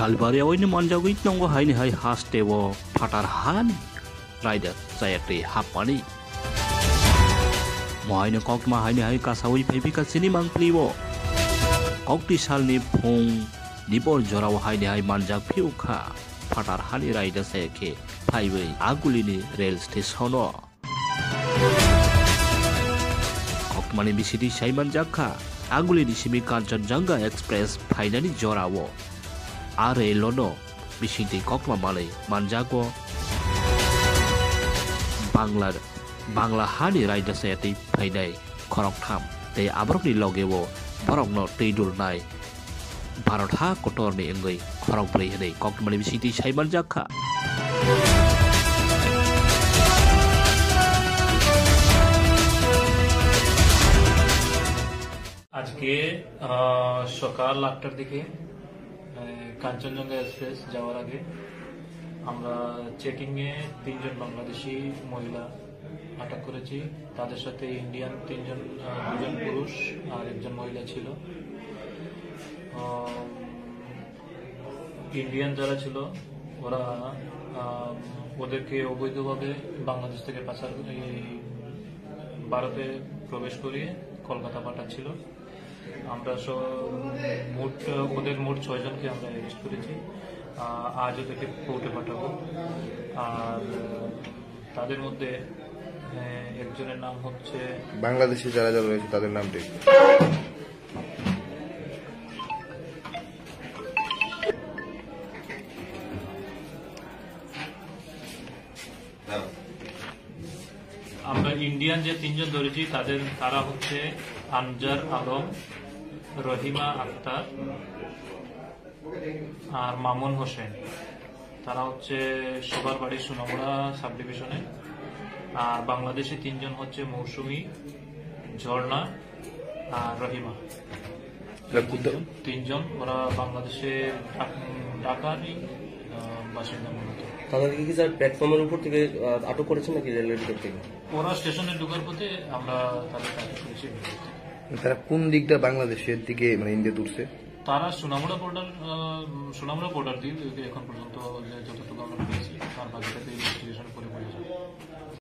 Salbari away ni manjagui nongo haini hai has tewo fatar han rider sayate hapani. Mohai ni kok ma haini hai kasawi pepi kasini mangpliwo. Kok ti sal ni phung nipor jorao haini hai manjag piuka fatar hani rider sayake highway aguli ni rail station o. Kok mani bisiti sai manjagka aguli ni simi Kanchenjunga Express finally jorao. Are lono bisiti kokma malay manjago Bangla hani raida sayati paidai korok tham te abrok ni logewo borok no teidul nai Bharat ha kotor ni engai korok brei hene kokma malay bisiti sai manjaka আজকে সকাল ৮টার দিকে Kanchenjunga express যাওয়ার আগে আমরা চেকিংয়ে ৩ জন বাংলাদেশি মহিলা আটক করেছি। তাদের সাথে ইন্ডিয়ান ২জন পুরুষ আর ১জন মহিলা ছিল। ইন্ডিয়ান যারা ছিল ওরা ওদেরকে অবৈধভাবে বাংলাদেশ থেকে পাচার ভারতে প্রবেশ করিয়ে কলকাতা পাঠাচ্ছিল। আমরা ওদের মোট ৬ জনকে আমরা অ্যারেস্ট করেছি। আজ ওদেরকে কোর্টে পাঠাবো। আর তাদের মধ্যে একজনের নাম হচ্ছে বাংলাদেশে যারা যারা রয়েছে তাদের নামটি আমরা ইন্ডিয়ান যে ৩ জন ধরেছি তারা হচ্ছে আনজার আলম, রহিমা আক্তার আর মামুন হোসেন। তারা হচ্ছে সবার বাড়ি সোনামুড়া সাব ডিভিশনে। আর বাংলাদেশি ৩ জন হচ্ছে মৌসুমী, ঝর্ণা আর রহিমা। ৩ জন ওরা বাংলাদেশে ঢাকারই বাসিন্দা মূলত। তাদেরকে কি স্যার প্ল্যাটফর্মের উপর থেকে আটক করেছেন নাকি রেলওয়ে ভিতর থেকে? ওরা স্টেশনে ঢোকার পথে আমরা তাদেরকে আটক করেছি। তারা কোন দিকটা বাংলাদেশের দিকে মানে ইন্ডিয়া তুলছে? তারা সোনামুড়া বর্ডার দিয়ে এখন পর্যন্ত যতটুকু আমরা পেয়েছি তার বাকিটাতে ইনভেস্টিগেশন